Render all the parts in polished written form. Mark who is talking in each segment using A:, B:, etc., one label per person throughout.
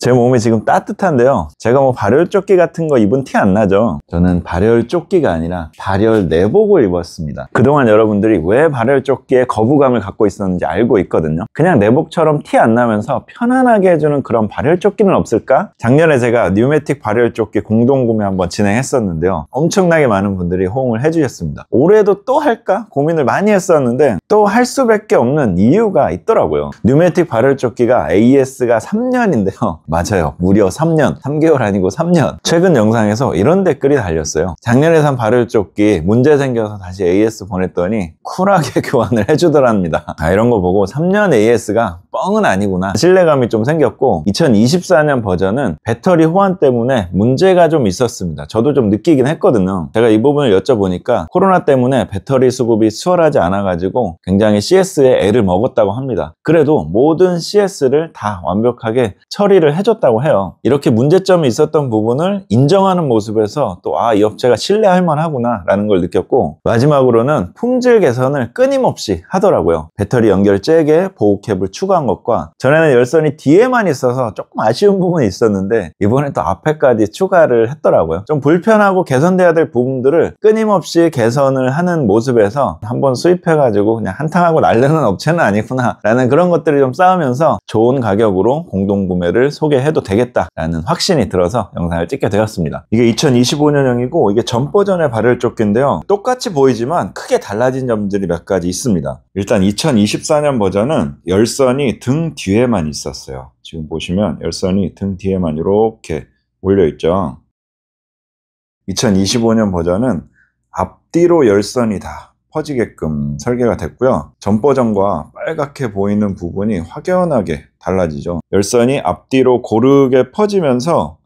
A: 제 몸이 지금 따뜻한데요, 제가 뭐 발열조끼 같은 거 입은 티 안 나죠? 저는 발열조끼가 아니라 발열 내복을 입었습니다. 그동안 여러분들이 왜 발열조끼에 거부감을 갖고 있었는지 알고 있거든요. 그냥 내복처럼 티 안 나면서 편안하게 해주는 그런 발열조끼는 없을까? 작년에 제가 뉴매틱 발열조끼 공동구매 한번 진행했었는데요, 엄청나게 많은 분들이 호응을 해주셨습니다. 올해도 또 할까 고민을 많이 했었는데 또 할 수밖에 없는 이유가 있더라고요. 뉴매틱 발열조끼가 AS가 3년인데요 맞아요, 무려 3년, 3개월 아니고 3년. 최근 영상에서 이런 댓글이 달렸어요. 작년에 산 발열조끼 문제 생겨서 다시 AS 보냈더니 쿨하게 교환을 해주더랍니다. 이런 거 보고 3년 AS가 뻥은 아니구나, 신뢰감이 좀 생겼고, 2024년 버전은 배터리 호환 때문에 문제가 좀 있었습니다. 저도 좀 느끼긴 했거든요. 제가 이 부분을 여쭤보니까 코로나 때문에 배터리 수급이 수월하지 않아 가지고 굉장히 CS에 애를 먹었다고 합니다. 그래도 모든 CS를 다 완벽하게 처리를 해줬다고 해요. 이렇게 문제점이 있었던 부분을 인정하는 모습에서 또 이 업체가 신뢰할 만하구나 라는 걸 느꼈고, 마지막으로는 품질 개선을 끊임없이 하더라고요. 배터리 연결 잭에 보호 캡을 추가한 것과, 전에는 열선이 뒤에만 있어서 조금 아쉬운 부분이 있었는데 이번에 또 앞에까지 추가를 했더라고요. 좀 불편하고 개선돼야 될 부분들을 끊임없이 개선을 하는 모습에서 한번 수입해가지고 그냥 한탕하고 날르는 업체는 아니구나 라는 그런 것들이 좀 쌓으면서 좋은 가격으로 공동구매를 소개해도 되겠다라는 확신이 들어서 영상을 찍게 되었습니다. 이게 2025년형이고 이게 전 버전의 발열조끼인데요, 똑같이 보이지만 크게 달라진 점들이 몇 가지 있습니다. 일단 2024년 버전은 열선이 등 뒤에만 있었어요. 지금 보시면 열선이 등 뒤에만 이렇게 몰려있죠. 2025년 버전은 앞뒤로 열선이 다 퍼지게끔 설계가 됐고요. 전 버전과 빨갛게 보이는 부분이 확연하게 달라지죠. 열선이 앞뒤로 고르게 퍼지면서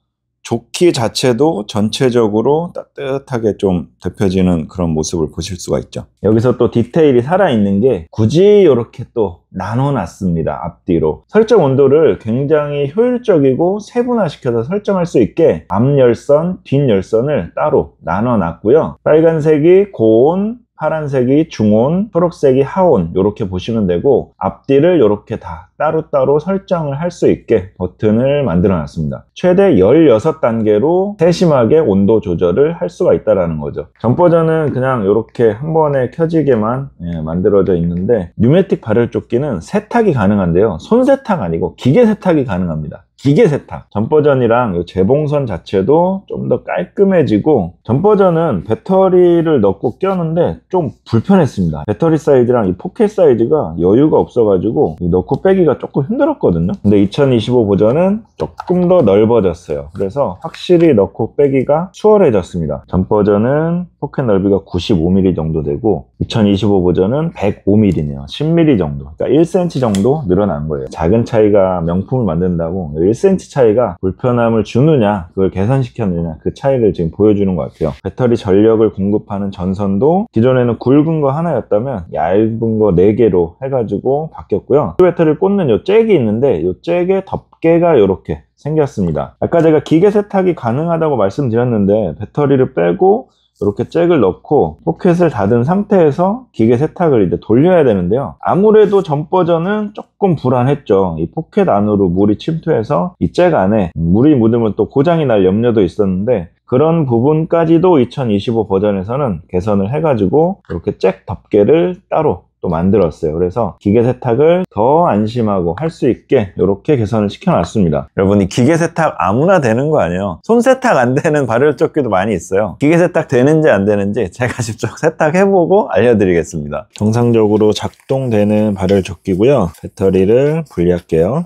A: 조끼 자체도 전체적으로 따뜻하게 좀 데펴지는 그런 모습을 보실 수가 있죠. 여기서 또 디테일이 살아있는 게 굳이 이렇게 또 나눠놨습니다. 앞뒤로 설정 온도를 굉장히 효율적이고 세분화시켜서 설정할 수 있게 앞 열선, 뒷 열선을 따로 나눠놨고요. 빨간색이 고온, 파란색이 중온, 초록색이 하온, 이렇게 보시면 되고, 앞뒤를 이렇게 다 따로따로 설정을 할 수 있게 버튼을 만들어 놨습니다. 최대 16단계로 세심하게 온도 조절을 할 수가 있다는 거죠. 전 버전은 그냥 이렇게 한 번에 켜지게만 만들어져 있는데, 뉴매틱 발열조끼는 세탁이 가능한데요, 손 세탁 아니고 기계 세탁이 가능합니다. 기계 세탁. 전 버전이랑 이 재봉선 자체도 좀 더 깔끔해지고, 전 버전은 배터리를 넣고 껴는데 좀 불편했습니다. 배터리 사이즈랑 이 포켓 사이즈가 여유가 없어가지고 넣고 빼기가 조금 힘들었거든요. 근데 2025 버전은 조금 더 넓어졌어요. 그래서 확실히 넣고 빼기가 수월해졌습니다. 전 버전은 포켓 넓이가 95mm 정도 되고, 2025 버전은 105mm네요. 10mm 정도. 그러니까 1cm 정도 늘어난 거예요. 작은 차이가 명품을 만든다고 1cm 차이가 불편함을 주느냐, 그걸 개선시켰느냐, 그 차이를 지금 보여주는 것 같아요. 배터리 전력을 공급하는 전선도 기존에는 굵은 거 하나였다면 얇은 거 4개로 해가지고 바뀌었고요. 배터리를 꽂는 이 잭이 있는데 이 잭의 덮개가 이렇게 생겼습니다. 아까 제가 기계 세탁이 가능하다고 말씀드렸는데, 배터리를 빼고 이렇게 잭을 넣고 포켓을 닫은 상태에서 기계 세탁을 이제 돌려야 되는데요, 아무래도 전 버전은 조금 불안했죠. 이 포켓 안으로 물이 침투해서 이 잭 안에 물이 묻으면 또 고장이 날 염려도 있었는데, 그런 부분까지도 2025 버전에서는 개선을 해가지고 이렇게 잭 덮개를 따로 또 만들었어요. 그래서 기계 세탁을 더 안심하고 할 수 있게 이렇게 개선을 시켜놨습니다. 여러분, 이 기계 세탁 아무나 되는 거 아니에요. 손 세탁 안 되는 발열조끼도 많이 있어요. 기계 세탁 되는지 안 되는지 제가 직접 세탁해보고 알려드리겠습니다. 정상적으로 작동되는 발열조끼고요. 배터리를 분리할게요.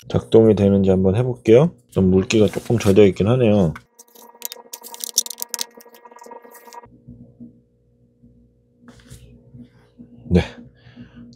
A: 작동이 되는지 한번 해볼게요. 좀 물기가 조금 젖어 있긴 하네요. 네,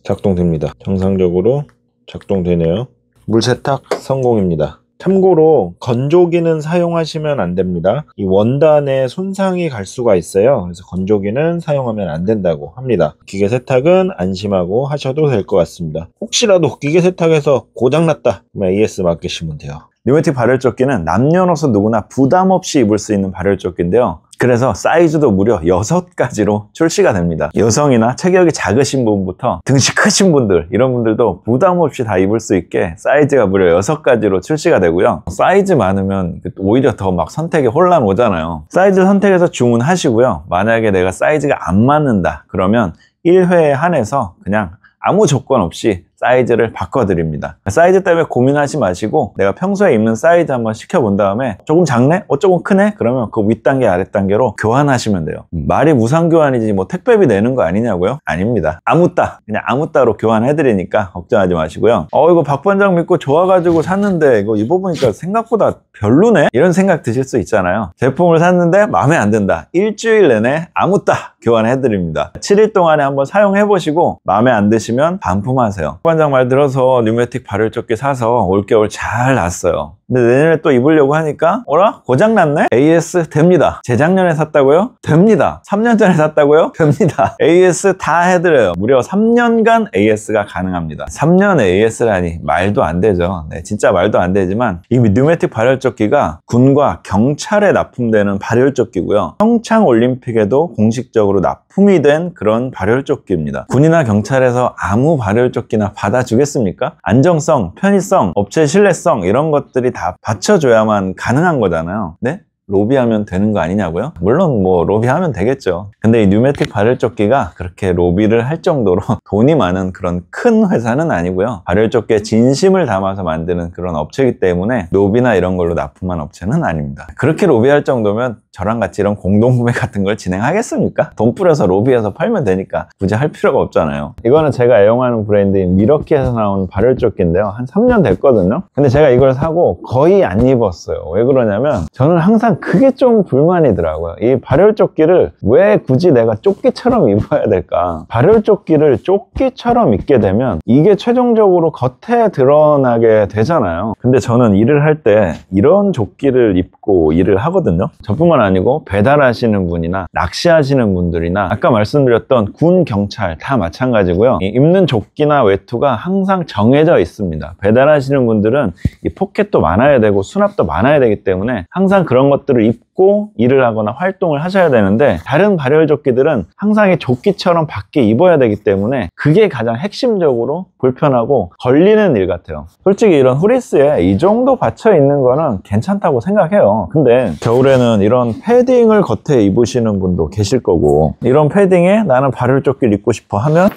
A: 작동됩니다. 정상적으로 작동되네요. 물 세탁 성공입니다. 참고로 건조기는 사용하시면 안 됩니다. 이 원단에 손상이 갈 수가 있어요. 그래서 건조기는 사용하면 안 된다고 합니다. 기계 세탁은 안심하고 하셔도 될 것 같습니다. 혹시라도 기계 세탁에서 고장났다, 그럼 AS 맡기시면 돼요. 뉴매틱 발열조끼는 남녀노소 누구나 부담 없이 입을 수 있는 발열조끼인데요, 그래서 사이즈도 무려 6가지로 출시가 됩니다. 여성이나 체격이 작으신 분부터 등치 크신 분들, 이런 분들도 부담 없이 다 입을 수 있게 사이즈가 무려 6가지로 출시가 되고요. 사이즈 많으면 오히려 더 막 선택에 혼란 오잖아요. 사이즈 선택해서 주문하시고요. 만약에 내가 사이즈가 안 맞는다 그러면 1회에 한해서 그냥 아무 조건 없이 사이즈를 바꿔드립니다. 사이즈 때문에 고민하지 마시고 내가 평소에 입는 사이즈 한번 시켜본 다음에 조금 작네? 조금 크네? 그러면 그 윗단계 아랫단계로 교환하시면 돼요. 말이 무상교환이지 뭐 택배비 내는 거 아니냐고요? 아닙니다. 아무따 그냥 아무따로 교환해드리니까 걱정하지 마시고요. 이거 박 반장 믿고 좋아가지고 샀는데 이거 입어보니까 생각보다 별로네? 이런 생각 드실 수 있잖아요. 제품을 샀는데 마음에 안 든다. 일주일 내내 아무따 교환해드립니다. 7일 동안에 한번 사용해보시고 마음에 안 드시면 반품하세요. 반장 말 들어서 뉴메틱 발열조끼 사서 올겨울 잘 났어요. 근데 내년에 또 입으려고 하니까 어라? 고장났네? AS 됩니다. 재작년에 샀다고요? 됩니다. 3년 전에 샀다고요? 됩니다. AS 다 해드려요. 무려 3년간 AS가 가능합니다. 3년 AS라니 말도 안 되죠. 네, 진짜 말도 안 되지만 이 뉴메틱 발열조끼가 군과 경찰에 납품되는 발열조끼고요. 평창올림픽에도 공식적으로 납품이 된 그런 발열조끼입니다. 군이나 경찰에서 아무 발열조끼나 받아주겠습니까? 안정성, 편의성, 업체 신뢰성 이런 것들이 다 받쳐줘야만 가능한 거잖아요. 네? 로비하면 되는 거 아니냐고요? 물론 뭐 로비하면 되겠죠. 근데 이 뉴메틱 발열조끼가 그렇게 로비를 할 정도로 돈이 많은 그런 큰 회사는 아니고요. 발열조끼에 진심을 담아서 만드는 그런 업체이기 때문에 로비나 이런 걸로 납품한 업체는 아닙니다. 그렇게 로비할 정도면 저랑 같이 이런 공동구매 같은 걸 진행하겠습니까? 돈 뿌려서 로비해서 팔면 되니까 굳이 할 필요가 없잖아요. 이거는 제가 애용하는 브랜드인 미러키에서 나온 발열조끼인데요. 한 3년 됐거든요. 근데 제가 이걸 사고 거의 안 입었어요. 왜 그러냐면 저는 항상 그게 좀 불만이더라고요. 이 발열조끼를 왜 굳이 내가 조끼처럼 입어야 될까? 발열조끼를 조끼처럼 입게 되면 이게 최종적으로 겉에 드러나게 되잖아요. 근데 저는 일을 할 때 이런 조끼를 입고 일을 하거든요. 저뿐만 아니고 배달하시는 분이나 낚시하시는 분들이나 아까 말씀드렸던 군, 경찰 다 마찬가지고요. 입는 조끼나 외투가 항상 정해져 있습니다. 배달하시는 분들은 이 포켓도 많아야 되고 수납도 많아야 되기 때문에 항상 그런 것들을 입고 일을 하거나 활동을 하셔야 되는데 다른 발열조끼들은 항상 이 조끼처럼 밖에 입어야 되기 때문에 그게 가장 핵심적으로 불편하고 걸리는 일 같아요. 솔직히 이런 후리스에 이 정도 받쳐 있는 거는 괜찮다고 생각해요. 근데 겨울에는 이런 패딩을 겉에 입으시는 분도 계실 거고 이런 패딩에 나는 발열조끼를 입고 싶어 하면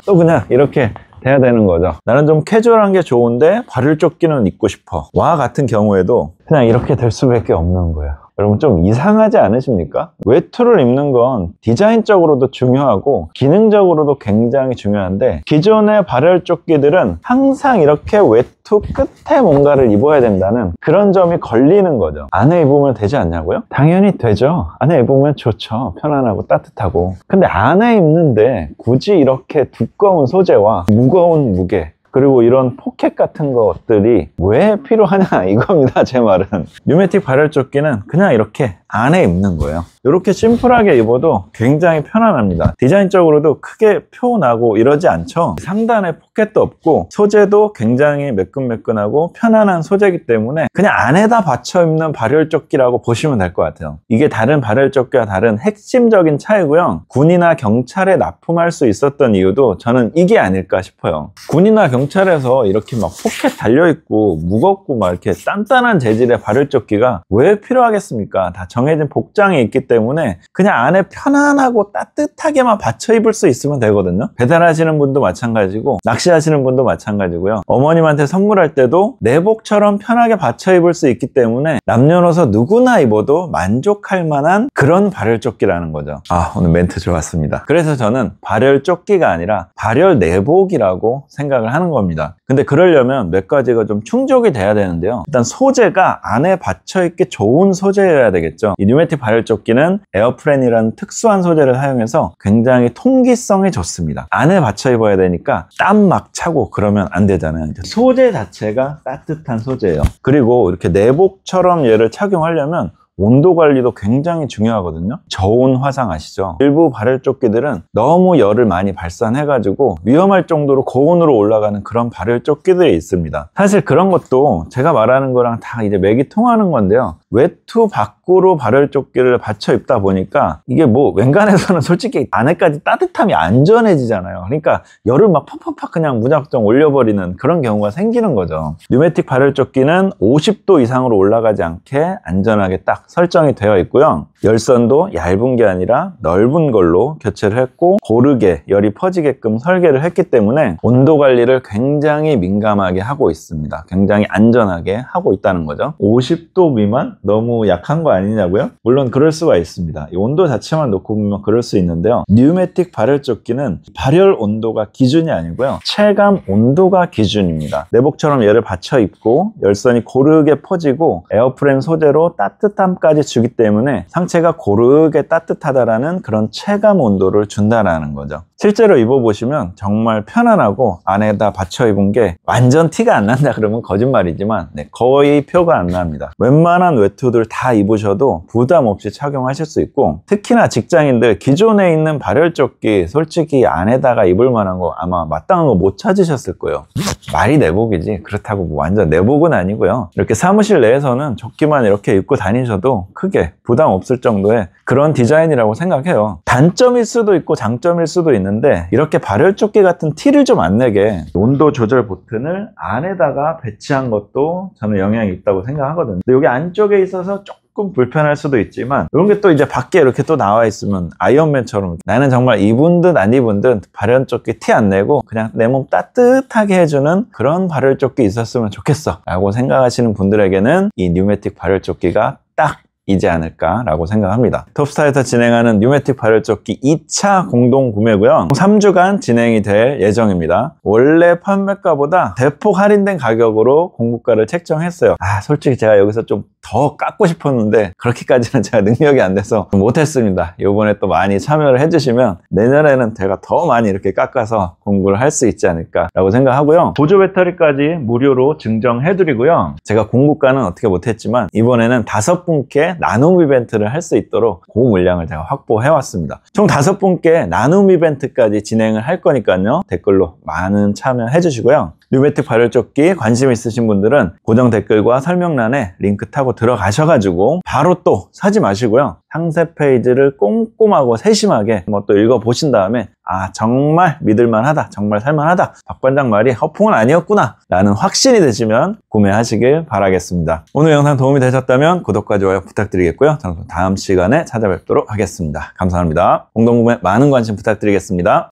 A: 또 그냥 이렇게 돼야 되는 거죠. 나는 좀 캐주얼한 게 좋은데 발열조끼는 입고 싶어 와 같은 경우에도 그냥 이렇게 될 수밖에 없는 거예요. 여러분 좀 이상하지 않으십니까? 외투를 입는 건 디자인적으로도 중요하고 기능적으로도 굉장히 중요한데 기존의 발열조끼들은 항상 이렇게 외투 끝에 뭔가를 입어야 된다는 그런 점이 걸리는 거죠. 안에 입으면 되지 않냐고요? 당연히 되죠. 안에 입으면 좋죠. 편안하고 따뜻하고. 근데 안에 입는데 굳이 이렇게 두꺼운 소재와 무거운 무게 그리고 이런 포켓 같은 것들이 왜 필요하냐 이겁니다. 제 말은. 뉴메틱 발열조끼는 그냥 이렇게 안에 입는 거예요. 이렇게 심플하게 입어도 굉장히 편안합니다. 디자인적으로도 크게 표나고 이러지 않죠. 상단에 포켓도 없고 소재도 굉장히 매끈매끈하고 편안한 소재이기 때문에 그냥 안에다 받쳐 입는 발열조끼라고 보시면 될 것 같아요. 이게 다른 발열조끼와 다른 핵심적인 차이고요. 군이나 경찰에 납품할 수 있었던 이유도 저는 이게 아닐까 싶어요. 군이나 경찰에서 이렇게 막 포켓 달려있고 무겁고 막 이렇게 단단한 재질의 발열조끼가 왜 필요하겠습니까? 다 정해진 복장이 있기 때문에 그냥 안에 편안하고 따뜻하게만 받쳐 입을 수 있으면 되거든요. 배달하시는 분도 마찬가지고 낚시하시는 분도 마찬가지고요. 어머님한테 선물할 때도 내복처럼 편하게 받쳐 입을 수 있기 때문에 남녀노소 누구나 입어도 만족할 만한 그런 발열조끼라는 거죠. 오늘 멘트 좋았습니다. 그래서 저는 발열조끼가 아니라 발열 내복이라고 생각을 하는 겁니다. 근데 그러려면 몇 가지가 좀 충족이 돼야 되는데요. 일단 소재가 안에 받쳐 입기 좋은 소재여야 되겠죠. 이 뉴메틱 발열조끼는 에어프렌이라는 특수한 소재를 사용해서 굉장히 통기성이 좋습니다. 안에 받쳐 입어야 되니까 땀 막 차고 그러면 안 되잖아요. 소재 자체가 따뜻한 소재예요. 그리고 이렇게 내복처럼 얘를 착용하려면 온도 관리도 굉장히 중요하거든요. 저온 화상 아시죠? 일부 발열조끼들은 너무 열을 많이 발산해가지고 위험할 정도로 고온으로 올라가는 그런 발열조끼들이 있습니다. 사실 그런 것도 제가 말하는 거랑 다 이제 맥이 통하는 건데요. 외투 밖 밖으로 발열조끼를 받쳐 입다 보니까 이게 뭐 웬간해서는 솔직히 안에까지 따뜻함이 안 전해지잖아요. 그러니까 열을 막 팍팍팍 그냥 무작정 올려버리는 그런 경우가 생기는 거죠. 뉴매틱 발열조끼는 50도 이상으로 올라가지 않게 안전하게 딱 설정이 되어 있고요. 열선도 얇은 게 아니라 넓은 걸로 교체를 했고 고르게 열이 퍼지게끔 설계를 했기 때문에 온도 관리를 굉장히 민감하게 하고 있습니다. 굉장히 안전하게 하고 있다는 거죠. 50도 미만? 너무 약한 거 아니냐고요? 물론 그럴 수가 있습니다. 이 온도 자체만 놓고 보면 그럴 수 있는데요. 뉴매틱 발열조끼는 발열 온도가 기준이 아니고요. 체감 온도가 기준입니다. 내복처럼 열을 받쳐 입고 열선이 고르게 퍼지고 에어프레임 소재로 따뜻함까지 주기 때문에 상체가 고르게 따뜻하다라는 그런 체감 온도를 준다라는 거죠. 실제로 입어보시면 정말 편안하고 안에다 받쳐 입은 게 완전 티가 안 난다 그러면 거짓말이지만 거의 표가 안 납니다. 웬만한 외투들 다 입으셔도 부담 없이 착용하실 수 있고 특히나 직장인들 기존에 있는 발열조끼 솔직히 안에다가 입을 만한 거 아마 마땅한 거 못 찾으셨을 거예요. 말이 내복이지 그렇다고 뭐 완전 내복은 아니고요. 이렇게 사무실 내에서는 조끼만 이렇게 입고 다니셔도 크게 부담 없을 정도의 그런 디자인이라고 생각해요. 단점일 수도 있고 장점일 수도 있는데 이렇게 발열조끼 같은 티를 좀 안 내게 온도 조절 버튼을 안에다가 배치한 것도 저는 영향이 있다고 생각하거든요. 근데 여기 안쪽에 있어서 조금 불편할 수도 있지만 이런 게 또 이제 밖에 이렇게 또 나와 있으면 아이언맨처럼 나는 정말 입은 듯 안 입은 듯 발열조끼 티 안 내고 그냥 내 몸 따뜻하게 해주는 그런 발열조끼 있었으면 좋겠어 라고 생각하시는 분들에게는 이 뉴매틱 발열조끼가 딱 이지 않을까라고 생각합니다. 톱스타에서 진행하는 뉴매틱 발열조끼 2차 공동 구매고요. 3주간 진행이 될 예정입니다. 원래 판매가보다 대폭 할인된 가격으로 공구가를 책정했어요. 솔직히 제가 여기서 좀 더 깎고 싶었는데 그렇게까지는 제가 능력이 안 돼서 못했습니다. 이번에 또 많이 참여를 해주시면 내년에는 제가 더 많이 이렇게 깎아서 공구를 할 수 있지 않을까라고 생각하고요. 보조 배터리까지 무료로 증정해드리고요. 제가 공구가는 어떻게 못했지만 이번에는 5분께 나눔 이벤트를 할 수 있도록 그 물량을 제가 확보해왔습니다. 총 5분께 나눔 이벤트까지 진행을 할 거니까요. 댓글로 많은 참여해주시고요. 뉴매틱 발열조끼 관심 있으신 분들은 고정 댓글과 설명란에 링크 타고 들어가셔가지고 바로 또 사지 마시고요. 상세 페이지를 꼼꼼하고 세심하게 또 읽어보신 다음에 정말 믿을만하다, 정말 살만하다, 박 관장 말이 허풍은 아니었구나 라는 확신이 되시면 구매하시길 바라겠습니다. 오늘 영상 도움이 되셨다면 구독과 좋아요 부탁드리겠고요. 저는 다음 시간에 찾아뵙도록 하겠습니다. 감사합니다. 공동구매 많은 관심 부탁드리겠습니다.